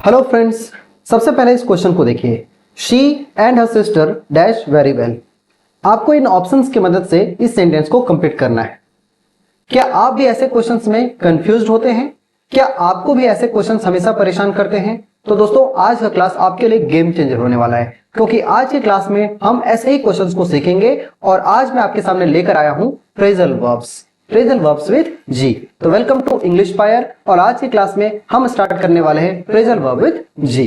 Hello friends, सबसे पहले इस क्वेश्चन को देखिए। She and her sister dash very well. आपको इन ऑप्शंस की मदद से इस सेंटेंस को कंप्लीट करना है। क्या आप भी ऐसे क्वेश्चंस में कंफ्यूज्ड होते हैं? क्या आपको भी ऐसे क्वेश्चंस हमेशा परेशान करते हैं? तो दोस्तों, आज का क्लास आपके लिए गेम चेंजर होने वाला है, क्योंकि आज की क्लास में हम ऐसे ही क्वेश्चंस को सीखेंगे। और आज मैं आपके सामने लेकर आया हूं फ्रेजल वर्ब्स विद जी। तो वेलकम टू इंग्लिश फायर। और आज की क्लास में हम स्टार्ट करने वाले हैं फ्रेजल वर्ब विद जी।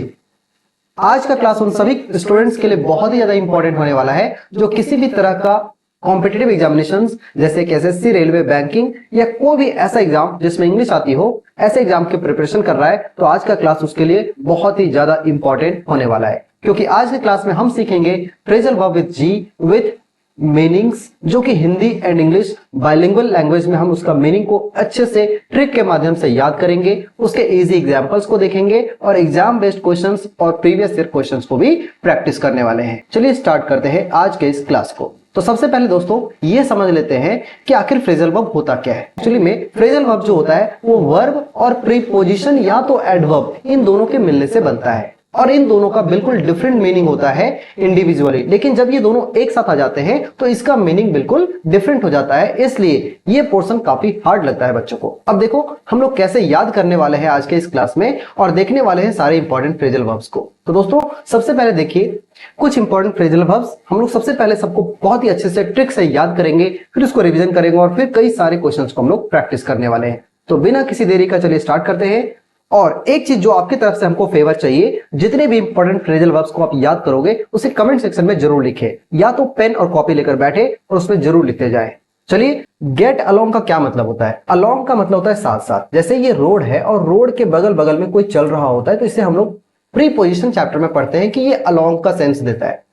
आज का क्लास उन सभी स्टूडेंट्स के लिए बहुत ही ज्यादा इंपॉर्टेंट होने वाला है जो किसी भी तरह का कॉम्पिटिटिव एग्जामिनेशंस जैसे कि एसएससी, रेलवे, बैंकिंग या कोई भी ऐसा एग्जाम जिसमें इंग्लिश आती हो, ऐसे एग्जाम की प्रिपरेशन कर रहा है। तो आज का क्लास उसके लिए बहुत ही ज्यादा इंपॉर्टेंट होने वाला है, क्योंकि आज के क्लास में हम सीखेंगे phrasal verb with G with meanings, जो कि Hindi and English bilingual language में हम उसका मीनिंग को अच्छे से ट्रिक के माध्यम से याद करेंगे, उसके इजी एग्जांपल्स को देखेंगे और एग्जाम बेस्ड क्वेश्चंस और प्रीवियस ईयर क्वेश्चंस को भी प्रैक्टिस करने वाले हैं। चलिए स्टार्ट करते हैं आज के इस क्लास को। तो सबसे पहले दोस्तों ये समझ लेते हैं कि आखिर फ्रेजल वर्ब होता क्या है। एक्चुअली में फ्रेजल वर्ब जो होता है वो वर्ब और प्रीपोजिशन या तो एडवर्ब इन दोनों के मिलने से बनता है, और इन दोनों का बिल्कुल डिफरेंट मीनिंग होता है इंडिविजुअली। लेकिन जब ये दोनों एक साथ आ जाते हैं तो इसका मीनिंग बिल्कुल डिफरेंट हो जाता है, इसलिए ये पोर्शन काफी हार्ड लगता है बच्चों को। अब देखो हम लोग कैसे याद करने वाले हैं आज के इस क्लास में, और देखने वाले हैं सारे इंपॉर्टेंट फ्रेजल वर्ब्स को। तो दोस्तों सबसे पहले देखिए कुछ इंपॉर्टेंट फ्रेजल वर्ब्स हम लोग सबसे पहले सबको बहुत ही अच्छे से ट्रिक से याद करेंगे, फिर उसको रिविजन करेंगे और फिर कई सारे क्वेश्चंस को हम लोग प्रैक्टिस करने वाले हैं। तो बिना किसी देरी का चलिए स्टार्ट करते हैं। और एक चीज जो आपकी तरफ से हमको फेवर चाहिए, जितने भी इंपॉर्टेंट फ्रेजल वर्ब्स को आप याद करोगे उसे कमेंट सेक्शन में जरूर लिखें, या तो पेन और कॉपी लेकर बैठे और उसमें जरूर लिखते जाएं। चलिए, गेट अलोंग का क्या मतलब होता है? अलोंग का मतलब होता है साथ साथ। जैसे ये रोड है और रोड के बगल बगल में कोई चल रहा होता है, तो इसे हम लोग प्रीपोजिशन चैप्टर में पढ़ते हैं कि ये अलोंग का सेंस देता है।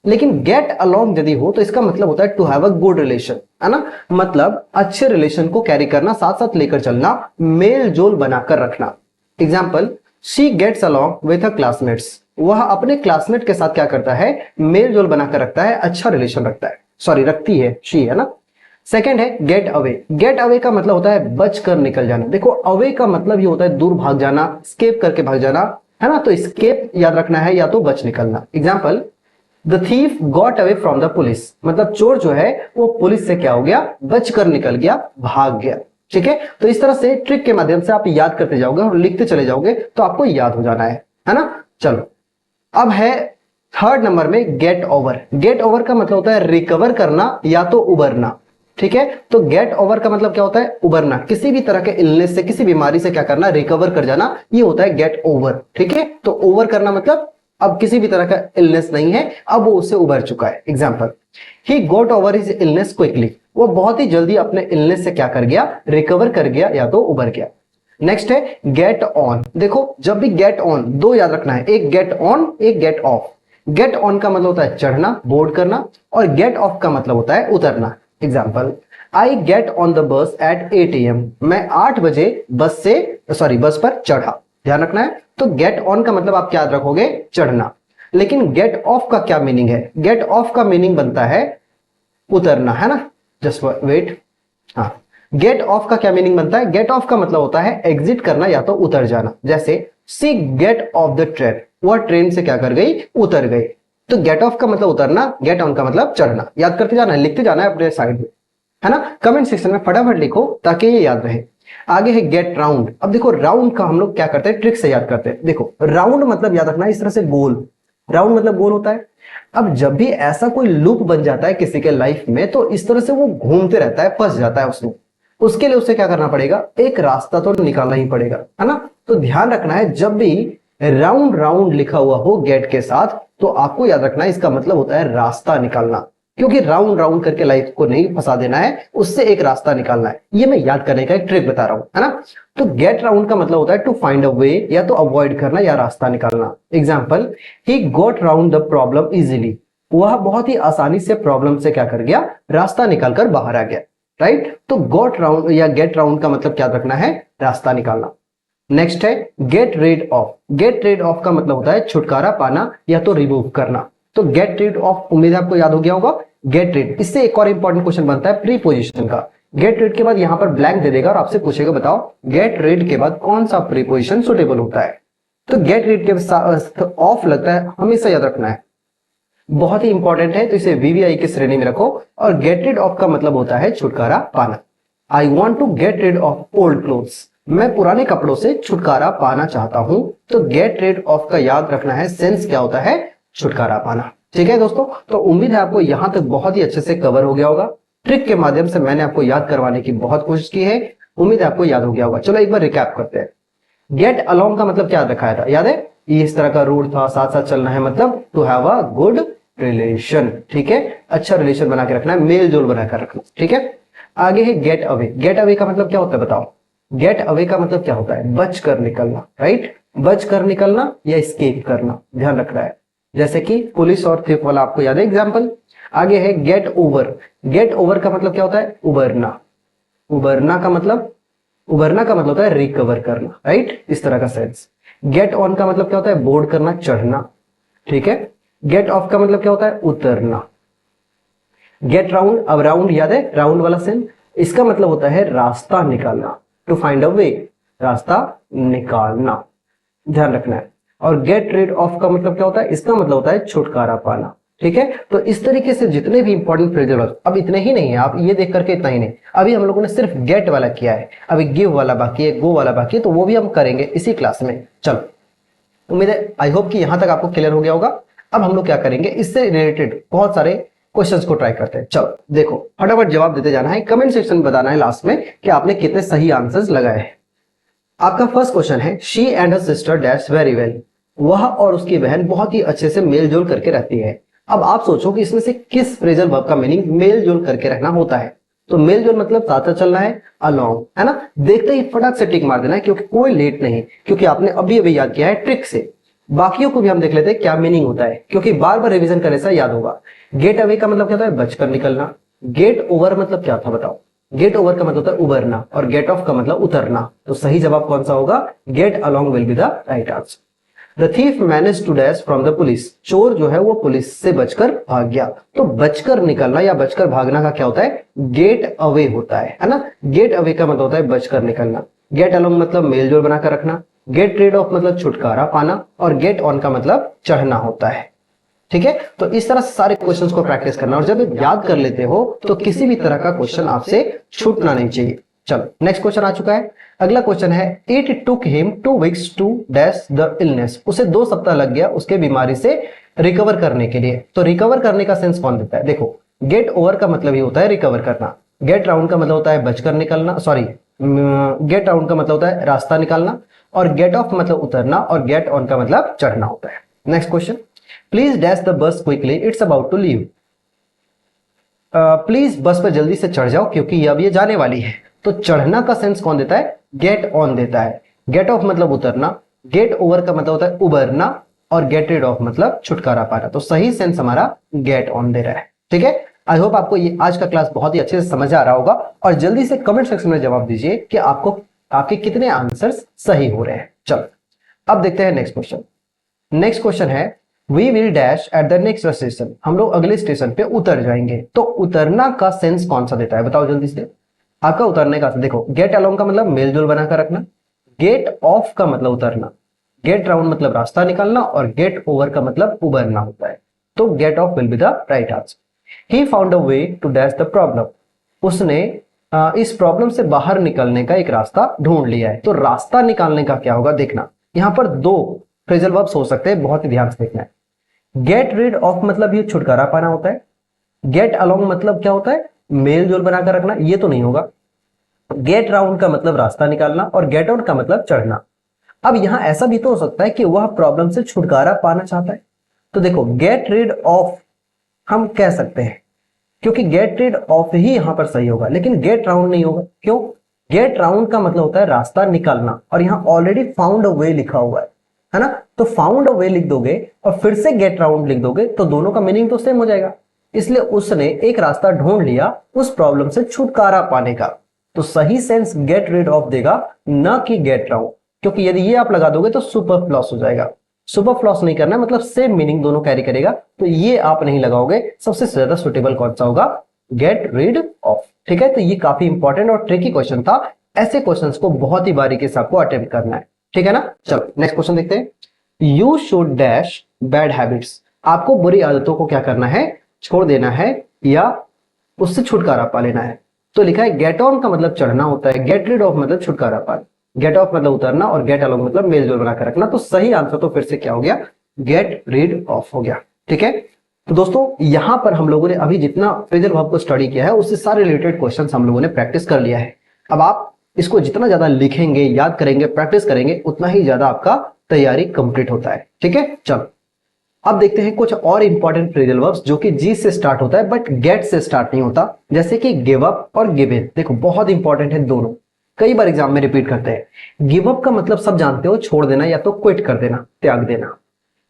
लेकिन गेट अलोंग यदि हो तो इसका मतलब होता है to have a good relation, है ना। मतलब अच्छे रिलेशन को कैरी करना, साथ साथ लेकर चलना, मेल जोल बनाकर रखना। Example, she gets along with her classmates. वह अपने क्लासमेट के साथ क्या करता है? मेल जोल बनाकर रखता है, अच्छा रिलेशन रखता है, सॉरी रखती है, शी, है ना। सेकंड है गेट अवे। गेट अवे का मतलब होता है बच कर निकल जाना। देखो अवे का मतलब ये होता है दूर भाग जाना, स्केप करके भाग जाना, है ना। तो स्केप याद रखना है या तो बच निकलना। Example, the thief got away from the police. मतलब चोर जो है वो पुलिस से क्या हो गया? बच कर निकल गया, भाग गया। ठीक है, तो इस तरह से ट्रिक के माध्यम से आप याद करते जाओगे और लिखते चले जाओगे तो आपको याद हो जाना है ना। चलो, अब है थर्ड नंबर में गेट ओवर। गेट ओवर का मतलब होता है रिकवर करना या तो उबरना। ठीक है, तो गेट ओवर का मतलब क्या होता है? उबरना। किसी भी तरह के इलनेस से, किसी बीमारी से क्या करना? रिकवर कर जाना, ये होता है गेट ओवर। ठीक है, तो ओवर करना मतलब अब किसी भी तरह का इलनेस नहीं है, अब वो उससे उबर चुका है। Example, he got over his illness quickly. वो बहुत ही जल्दी अपने इलनेस से क्या कर गया? रिकवर कर गया या तो उबर गया। नेक्स्ट है गेट ऑन। देखो जब भी गेट ऑन, दो याद रखना है, एक गेट ऑन, एक गेट ऑफ। गेट ऑन का मतलब होता है चढ़ना, बोर्ड करना, और गेट ऑफ का मतलब होता है उतरना। Example, I get on the bus at 8 AM। मैं 8 बजे बस पर चढ़ा। ध्यान रखना है। तो गेट ऑन का मतलब आप क्या याद रखोगे? चढ़ना। लेकिन गेट ऑफ का क्या मीनिंग है? गेट ऑफ का मीनिंग बनता है उतरना, है ना। जस्ट वेट, हाँ, गेट ऑफ का क्या मीनिंग बनता है? गेट ऑफ का मतलब होता है एग्जिट करना या तो उतर जाना। जैसे सी गेट ऑफ द ट्रेन, वह ट्रेन से क्या कर गई? उतर गई। तो गेट ऑफ का मतलब उतरना, गेट ऑन का मतलब चढ़ना। याद करते जाना है, लिखते जाना है अपने साइड में, है ना। कमेंट सेक्शन में फटाफट लिखो ताकि ये याद रहे। आगे है गेट राउंड। अब देखो राउंड का हम लोग क्या करते हैं? ट्रिक से याद करते हैं। देखो राउंड मतलब याद रखना इस तरह से गोल, राउंड मतलब गोल होता है। अब जब भी ऐसा कोई लूप बन जाता है किसी के लाइफ में, तो इस तरह से वो घूमते रहता है, फंस जाता है उसमें। उसके लिए उसे क्या करना पड़ेगा? एक रास्ता तो निकालना ही पड़ेगा, है ना। तो ध्यान रखना है जब भी राउंड राउंड लिखा हुआ हो गेट के साथ, तो आपको याद रखना है इसका मतलब होता है रास्ता निकालना, क्योंकि राउंड राउंड करके लाइफ को नहीं फंसा देना है, उससे एक रास्ता निकालना है। ये मैं याद करने का एक ट्रिक बता रहा हूं, है ना। तो गेट राउंड का मतलब होता है टू फाइंड अ वे, या तो अवॉइड करना या रास्ता निकालना। Example, he got round the problem easily. वह बहुत ही आसानी से प्रॉब्लम से क्या कर गया? रास्ता निकालकर बाहर आ गया। राइट, तो गॉट राउंड या गेट राउंड का मतलब क्या रखना है? रास्ता निकालना। नेक्स्ट है get rid of. Get rid of का मतलब होता है छुटकारा पाना या तो रिमूव करना। तो गेट रेड ऑफ उम्मीद है आपको याद हो गया होगा। गेट रेड, इससे एक और इंपॉर्टेंट क्वेश्चन बनता है प्रीपोजिशन का। गेट रेड के बाद यहां पर ब्लैंक दे देगा और आपसे पूछेगा बताओ गेट रेड के बाद कौन सा प्रीपोजिशन सुटेबल होता है। तो गेट रीड के साथ ऑफ लगता है, हमेशा याद रखना है, बहुत ही इंपॉर्टेंट है। तो इसे वीवीआई की श्रेणी में रखो। और गेट रीड ऑफ का मतलब होता है छुटकारा पाना। I want to get rid of old clothes, मैं पुराने कपड़ों से छुटकारा पाना चाहता हूं। तो गेट रीड ऑफ का याद रखना है, सेंस क्या होता है, छुटकारा पाना। ठीक है दोस्तों, तो उम्मीद है आपको यहां तक बहुत ही अच्छे से कवर हो गया होगा। ट्रिक के माध्यम से मैंने आपको याद करवाने की बहुत कोशिश की है, उम्मीद है आपको याद हो गया होगा। चलो एक बार रिकैप करते हैं। गेट अलोंग का मतलब क्या रखा था, याद है, ये इस तरह का रूल था, साथ साथ चलना है, मतलब to have a good relation. ठीक है, अच्छा रिलेशन बना के रखना है, मेल जोल बनाकर रखना। ठीक है, आगे है गेट अवे। गेट अवे का मतलब क्या होता है बताओ। गेट अवे का मतलब क्या होता है, बच कर निकलना, राइट, बच कर निकलना या एस्केप करना, ध्यान रखना है। जैसे कि पुलिस और थीफ वाला आपको याद है एग्जाम्पल। आगे है गेट ओवर। गेट ओवर का मतलब क्या होता है, उबरना। उबरना का मतलब, उबरना का मतलब होता है रिकवर करना, राइट, इस तरह का सेंस। गेट ऑन का मतलब क्या होता है, बोर्ड करना, चढ़ना। ठीक है, गेट ऑफ का मतलब क्या होता है, उतरना। गेट राउंड, अब राउंड याद है, राउंड वाला सेंस, इसका मतलब होता है रास्ता निकालना, टू फाइंड अ वे, रास्ता निकालना, ध्यान रखना है। और गेट रिड ऑफ का मतलब क्या होता है, इसका मतलब होता है छुटकारा पाना। ठीक है, तो इस तरीके से जितने भी इंपॉर्टेंट फ्रेजल वर्ब, अब इतने ही नहीं है, आप ये देख करके इतना ही नहीं, अभी हम लोगों ने सिर्फ गेट वाला किया है, अभी गिव वाला बाकी है, गो वाला बाकी है, तो वो भी हम करेंगे इसी क्लास में। चलो, उम्मीद है, आई होप कि यहां तक आपको क्लियर हो गया होगा। अब हम लोग क्या करेंगे, इससे रिलेटेड बहुत सारे क्वेश्चंस को ट्राई करते हैं। चलो देखो, फटाफट जवाब देते जाना है, कमेंट सेक्शन में बताना है लास्ट में कि आपने कितने सही आंसर्स लगाए हैं। आपका फर्स्ट क्वेश्चन है, she and her sister dash very well, वह और उसकी बहन बहुत ही अच्छे से मेल जोल करके रहती है। अब आप सोचो कि इसमें से किस फ्रेजल वर्ब का मीनिंग मेल जोल करके रहना होता है। तो मेल जोल मतलब साथ साथ चलना है, अलोंग, है ना। देखते ही फटाक से टिक मार देना है, क्योंकि कोई लेट नहीं, क्योंकि आपने अभी अभी याद किया है ट्रिक से। बाकियों को भी हम देख लेते हैं क्या मीनिंग होता है, क्योंकि बार बार रिवीजन करने से याद होगा। गेट अवे का मतलब क्या होता है, बचकर निकलना। गेट ओवर मतलब क्या था बताओ। गेट ओवर का मतलब होता है उबरना, और गेट ऑफ का मतलब उतरना। तो सही जवाब कौन सा होगा, get along will be the right answer. The thief manage to dash from the police, चोर जो है वो पुलिस से बचकर भाग गया। तो बचकर निकलना या बचकर भागना का क्या होता है, गेट अवे होता है ना। गेट अवे का मतलब होता है बचकर निकलना। गेट अलोंग मतलब मेलजोल बनाकर रखना। गेट रेड ऑफ मतलब छुटकारा पाना, और गेट ऑन का मतलब चढ़ना होता है। ठीक है, तो इस तरह से सारे क्वेश्चंस को प्रैक्टिस करना, और जब याद कर लेते हो तो किसी भी तरह का क्वेश्चन आपसे छूटना नहीं चाहिए। चलो नेक्स्ट क्वेश्चन आ चुका है। अगला क्वेश्चन है, it took him 2 weeks to dash the illness, उसे 2 सप्ताह लग गया उसके बीमारी से रिकवर करने के लिए। तो रिकवर करने का सेंस कौन देता है, देखो गेट ओवर का मतलब ही होता है रिकवर करना। गेट राउंड का मतलब होता है बचकर निकलना, सॉरी, गेट राउंड का मतलब होता है रास्ता निकालना, और गेट ऑफ मतलब उतरना, और गेट ऑन का मतलब चढ़ना होता है। Next question, please dash the bus quickly it's about to leave, please bus पर जल्दी से चढ़ जाओ क्योंकि अब ये जाने वाली है। तो चढ़ना का सेंस कौन देता है, गेट ऑन देता है। गेट ऑफ मतलब उतरना, गेट ओवर का मतलब होता है उबरना, और गेट रेड ऑफ मतलब छुटकारा पाना। तो सही सेंस हमारा गेट ऑन दे रहा है। ठीक है, आई होप आपको ये आज का क्लास बहुत ही अच्छे से समझ आ रहा होगा, और जल्दी से कमेंट सेक्शन में जवाब दीजिए कि आपको आपके कितने आंसर्स सही हो रहे हैं। चलो अब देखते हैं नेक्स्ट क्वेश्चन। नेक्स्ट क्वेश्चन है, we will dash at the next station, हम लोग अगले स्टेशन पे उतर जाएंगे। तो उतरना का सेंस कौन सा देता है बताओ जल्दी से। आपका उतरने का, देखो गेट अलोंग का मतलब मेलजोल बनाकर रखना, गेट ऑफ का मतलब उतरना, गेट राउंड मतलब रास्ता निकालना, और गेट ओवर का मतलब उबरना होता है। तो get off will be the right answer. He found a way to dash the problem, उसने इस प्रॉब्लम से बाहर निकलने का एक रास्ता ढूंढ लिया है। तो रास्ता निकालने का क्या होगा देखना, यहां पर 2 फ्रेजल वर्ब्स हो सकते हैं, बहुत ही ध्यान से देखना है। गेट रिड ऑफ मतलब ये छुटकारा पाना होता है। गेट अलोंग मतलब क्या होता है, मेल जोल बनाकर रखना, ये तो नहीं होगा। गेट राउंड का मतलब रास्ता निकालना, और गेट आउट का मतलब चढ़ना। अब यहां ऐसा भी तो हो सकता है कि वह प्रॉब्लम से छुटकारा पाना चाहता है। तो देखो गेट रिड ऑफ हम कह सकते हैं, क्योंकि गेट रिड ऑफ ही यहां पर सही होगा, लेकिन गेट राउंड नहीं होगा। क्यों, गेट राउंड का मतलब होता है रास्ता निकालना, और यहां ऑलरेडी फाउंड अ वे लिखा हुआ है ना। तो फाउंड अ वे लिख दोगे और फिर से गेट राउंड लिख दोगे तो दोनों का मीनिंग तो सेम हो जाएगा। इसलिए उसने एक रास्ता ढूंढ लिया उस प्रॉब्लम से छुटकारा पाने का। तो सही सेंस गेट रिड ऑफ देगा, ना कि गेट राउंड, क्योंकि यदि ये आप लगा दोगे तो सुपरफ्लूस हो जाएगा। सुपरफ्लूस नहीं करना, मतलब सेम मीनिंग दोनों कैरी करेगा, तो ये आप नहीं लगाओगे। सबसे ज्यादा सुटेबल कौन सा होगा, गेट रिड ऑफ। ठीक है, तो ये काफी इंपॉर्टेंट और ट्रिकी क्वेश्चन था। ऐसे क्वेश्चंस को बहुत ही बारीकी से आपको अटेम्प्ट करना है। ठीक है ना। चलो नेक्स्ट क्वेश्चन देखते हैं। You should dash bad habits, आपको बुरी आदतों को क्या करना है, छोड़ देना है या उससे छुटकारा पा लेना है। तो लिखा है गेट ऑन का मतलब चढ़ना होता है, गेट रिड ऑफ मतलब छुटकारा पा, गेट ऑफ मतलब उतरना और गेट अलोंग मतलब मेलजोल बनाकर रखना। तो सही आंसर तो फिर से क्या हो गया, गेट रिड ऑफ हो गया। ठीक है, तो दोस्तों यहां पर हम लोगों ने अभी जितना फ्रेजल वर्ब को स्टडी किया है उससे सारे रिलेटेड क्वेश्चंस हम लोगों ने प्रैक्टिस कर लिया है। अब आप इसको जितना ज्यादा लिखेंगे, याद करेंगे, प्रैक्टिस करेंगे, उतना ही ज्यादा आपका तैयारी कंप्लीट होता है। ठीक है, चलो अब देखते हैं कुछ और इंपॉर्टेंट फ्रेजल वर्ब्स जो कि जी से स्टार्ट होता है बट गेट से स्टार्ट नहीं होता, जैसे कि गिव अप और गिव इन। देखो बहुत इंपॉर्टेंट है दोनों, कई बार एग्जाम में रिपीट करते हैं। गिव अप का मतलब सब जानते हो, छोड़ देना या तो क्विट कर देना, त्याग देना।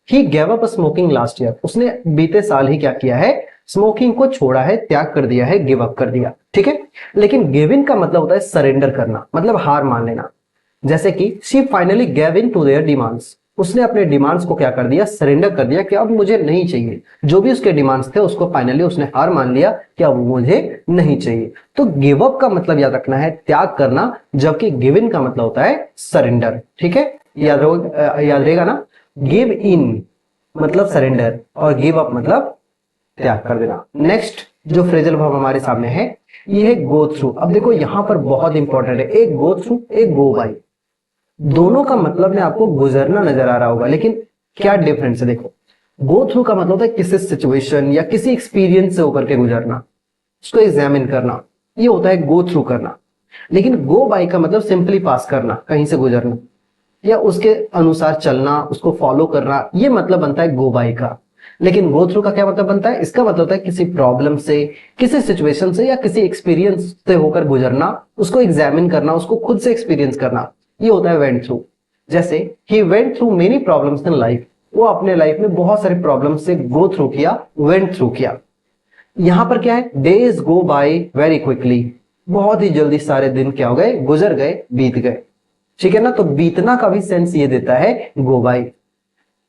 He gave up smoking last year, उसने बीते साल ही क्या किया है, स्मोकिंग को छोड़ा है, त्याग कर दिया है, गिव अप कर दिया। ठीक है, लेकिन गिव इन का मतलब होता है सरेंडर करना, मतलब हार मान लेना। जैसे कि she finally gave in to their demands, उसने अपने डिमांड्स को क्या कर दिया, सरेंडर कर दिया कि अब मुझे नहीं चाहिए। जो भी उसके डिमांड्स थे उसको फाइनली उसने हार मान लिया कि अब मुझे नहीं चाहिए। तो गिव अप का मतलब याद रखना है त्याग करना, जबकि गिव इन का मतलब होता है सरेंडर। ठीक है, याद रहेगा ना। गिव इन मतलब सरेंडर और गिव अप मतलब त्याग कर देना। नेक्स्ट जो फ्रेजल वर्ब हमारे सामने है ये है गो थ्रू। अब देखो यहां पर बहुत इंपॉर्टेंट है, एक गो थ्रू एक गो बाई, दोनों का मतलब में आपको गुजरना नजर आ रहा होगा, लेकिन क्या डिफरेंस है देखो। गो थ्रू का मतलब होता है किसी सिचुएशन या किसी एक्सपीरियंस से होकर के गुजरना, उसको एग्जामिन करना, ये होता है गो थ्रू करना। लेकिन गो बाई का मतलब सिंपली पास करना, कहीं से गुजरना या उसके अनुसार चलना, उसको फॉलो करना, ये मतलब बनता है गो बाई का। लेकिन गो थ्रू का क्या मतलब बनता है, इसका मतलब होता है किसी प्रॉब्लम से, किसी सिचुएशन से या किसी एक्सपीरियंस से होकर गुजरना, उसको एग्जामिन करना, उसको खुद से एक्सपीरियंस करना, ये होता है वेंट थ्रू। जैसे ही went through many problems in life, वो अपने लाइफ में बहुत सारे प्रॉब्लम से गो थ्रू किया, वेंट थ्रू किया। यहां पर क्या है, days go by very quickly, बहुत ही जल्दी सारे दिन क्या हो गए, गुजर गए, बीत गए। ठीक है ना, तो बीतना का भी सेंस ये देता है गो बाय।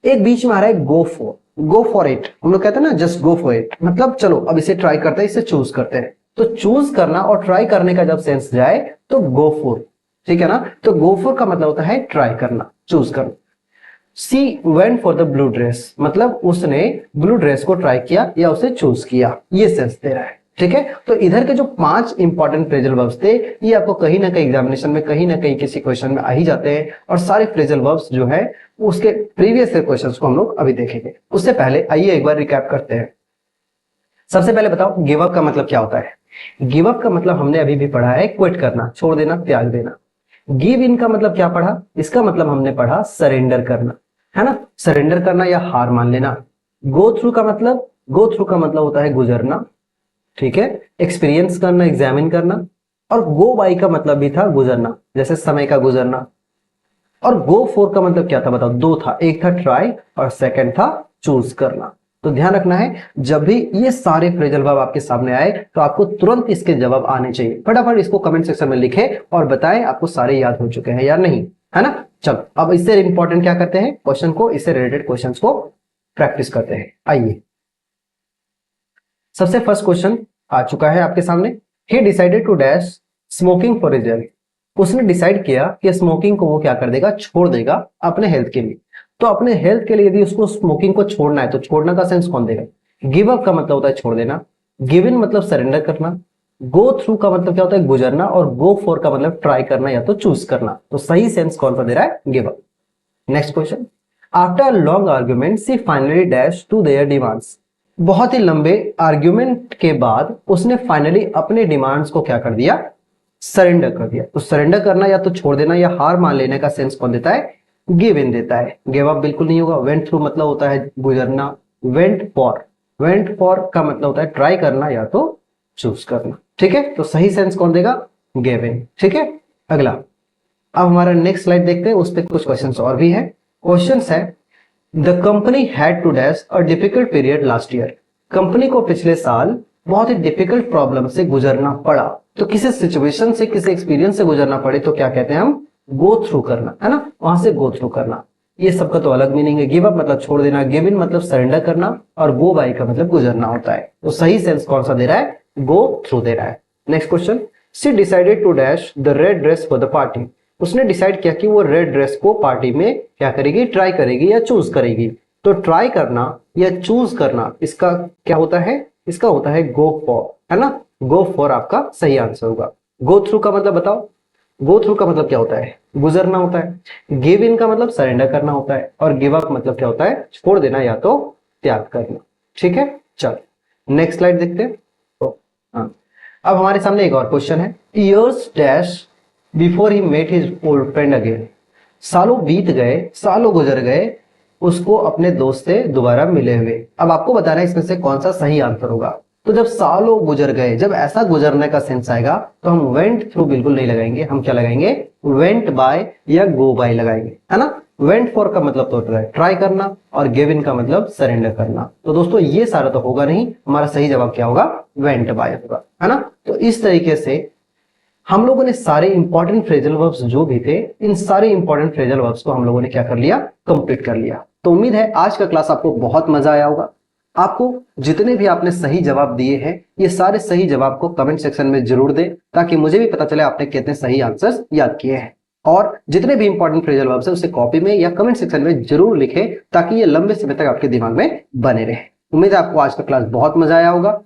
एक बीच में आ रहा है गो फॉर इट, हम लोग कहते हैं ना जस्ट गो फॉर इट, मतलब चलो अब इसे ट्राई करते हैं, इसे चूज करते हैं। तो चूज करना और ट्राई करने का जब सेंस जाए तो गो फॉर। ठीक है ना, तो गो फॉर का मतलब होता है ट्राई करना, चूज करना। She went for the blue dress, मतलब उसने ब्लू ड्रेस को ट्राई किया या उसे चूज किया, ये सेंस दे रहा है। ठीक है, तो इधर के जो 5 इंपॉर्टेंट फ्रेजल वर्ब्स थे ये आपको कहीं ना कहीं एग्जामिनेशन में कहीं ना कहीं किसी क्वेश्चन में आ ही जाते हैं, और सारे फ्रेजल वर्ब्स जो है उसके प्रीवियस क्वेश्चंस को हम लोग अभी देखेंगे। उससे पहले आइए एक बार रिकैप करते हैं। सबसे पहले बताओ गिव अप का मतलब क्या होता है। गिव अप का मतलब हमने अभी भी पढ़ा है क्विट करना, छोड़ देना, त्याग देना। गिव इन का मतलब क्या पढ़ा, इसका मतलब हमने पढ़ा सरेंडर करना, है ना, सरेंडर करना या हार मान लेना। गो थ्रू का मतलब होता है गुजरना, ठीक है, एक्सपीरियंस करना, एग्जामिन करना। और गो बाई का मतलब भी था गुजरना, जैसे समय का गुजरना। और गो फोर का मतलब क्या था बताओ, 2 था, एक था ट्राई और सेकंड था चूज करना। तो ध्यान रखना है जब भी ये सारे फ्रेजल वर्ब आपके सामने आए तो आपको तुरंत इसके जवाब आने चाहिए। फटाफट इसको कमेंट सेक्शन में लिखें और बताएं आपको सारे याद हो चुके हैं या नहीं, है ना। चलो अब इससे इंपॉर्टेंट क्या करते हैं, क्वेश्चन को, इससे रिलेटेड क्वेश्चंस को प्रैक्टिस करते हैं। आइए सबसे फर्स्ट क्वेश्चन आ चुका है आपके सामने। He decided to dash smoking for result, उसने डिसाइड किया कि स्मोकिंग को वो क्या कर देगा, छोड़ देगा अपने हेल्थ के लिए। तो अपने हेल्थ के लिए यदि उसको स्मोकिंग को छोड़ना है तो छोड़ना का सेंस कौन देगा, गिव अप का मतलब होता है छोड़ देना, गिव इन मतलब सरेंडर करना, गो थ्रू का मतलब क्या होता है गुजरना, और गो फॉर का मतलब ट्राई करना या तो चूज करना। तो सही सेंस कौन सा दे रहा है, give up. Next question, after long argument she finally dash to their demands, बहुत ही लंबे आर्ग्यूमेंट के बाद उसने फाइनली अपने डिमांड्स को क्या कर दिया, सरेंडर कर दिया। तो सरेंडर करना या तो छोड़ देना या हार मान लेने का सेंस कौन देता है, गिव इन देता है। गिव अप बिल्कुल नहीं होगा। वेंट थ्रू मतलब होता है गुजरना, वेंट फॉर का मतलब होता है ट्राई करना या तो चूज करना। ठीक है, तो सही सेंस कौन देगा, गिव इन। ठीक है, अगला अब हमारा नेक्स्ट स्लाइड देखते हैं, उस पर कुछ क्वेश्चंस और भी है। क्वेश्चंस है the company had to dash a difficult period last year, company को पिछले साल बहुत ही डिफिकल्ट प्रॉब्लम से गुजरना पड़ा। तो किसी सिचुएशन से, किसी एक्सपीरियंस से गुजरना पड़े तो क्या कहते हैं हम, गो थ्रू करना, है ना, वहां से गो थ्रू करना। ये सबका तो अलग मीनिंग है। गिव अप मतलब छोड़ देना, गिव इन मतलब सरेंडर करना, और गो बाय का मतलब गुजरना होता है। तो सही सेंस कौन सा दे रहा है, गो थ्रू दे रहा है। Next question, she decided to dash the red dress for the party, उसने डिसाइड किया कि वो रेड ड्रेस को पार्टी में क्या करेगी, ट्राई करेगी या चूज करेगी। तो ट्राई करना या चूज करना इसका क्या होता है, इसका होता है गो फॉर, है ना। गो फॉर आपका सही आंसर होगा। गो थ्रू का मतलब बताओ, गो थ्रू का मतलब क्या होता है, गुजरना होता है। गिव इन का मतलब सरेंडर करना होता है, और गिव अप मतलब क्या होता है, छोड़ देना या तो त्याग करना। ठीक है, चलो नेक्स्ट स्लाइड देखते हैं। हाँ, अब हमारे सामने एक और क्वेश्चन है, years dash before he met his old friend again. सालों बीत गए, सालों गुजर गए उसको अपने दोस्त से दोबारा मिले हुए। अब आपको बताना है इसमें से कौन सा सही आंसर होगा। तो जब सालों गुजर गए, जब ऐसा गुजरने का सेंस आएगा तो हम वेंट थ्रू बिल्कुल नहीं लगाएंगे, हम क्या लगाएंगे, वेंट बाय या गो बाय लगाएंगे, है ना। वेंट फॉर का मतलब तो ट्राई करना, और गिव इन का मतलब सरेंडर करना। तो दोस्तों ये सारा तो होगा नहीं, हमारा सही जवाब क्या होगा, वेंट बाय होगा, है ना। तो इस तरीके से हम लोगों ने सारे इंपॉर्टेंट फ्रेजल वर्ब्स जो भी थे, इन सारे इंपॉर्टेंट फ्रेजल वर्ब्स को हम लोगों ने क्या कर लिया, कंप्लीट कर लिया। तो उम्मीद है आज का क्लास आपको बहुत मजा आया होगा। आपको जितने भी आपने सही जवाब दिए हैं, ये सारे सही जवाब को कमेंट सेक्शन में जरूर दें, ताकि मुझे भी पता चले आपने कितने सही आंसर्स याद किए हैं। और जितने भी इंपॉर्टेंट फ्रेजल वर्ब्स हैं उसे कॉपी में या कमेंट सेक्शन में जरूर लिखें, ताकि ये लंबे समय तक आपके दिमाग में बने रहे। उम्मीद है आपको आज का क्लास बहुत मजा आया होगा।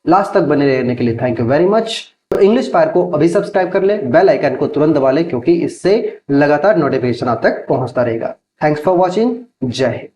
लास्ट तक बने रहने के लिए थैंक यू वेरी मच। तो इंग्लिश फायर को अभी सब्सक्राइब कर ले, बेल आइकन को तुरंत दबा ले, क्योंकि इससे लगातार नोटिफिकेशन आप तक पहुंचता रहेगा। थैंक्स फॉर वॉचिंग, जय हिंद।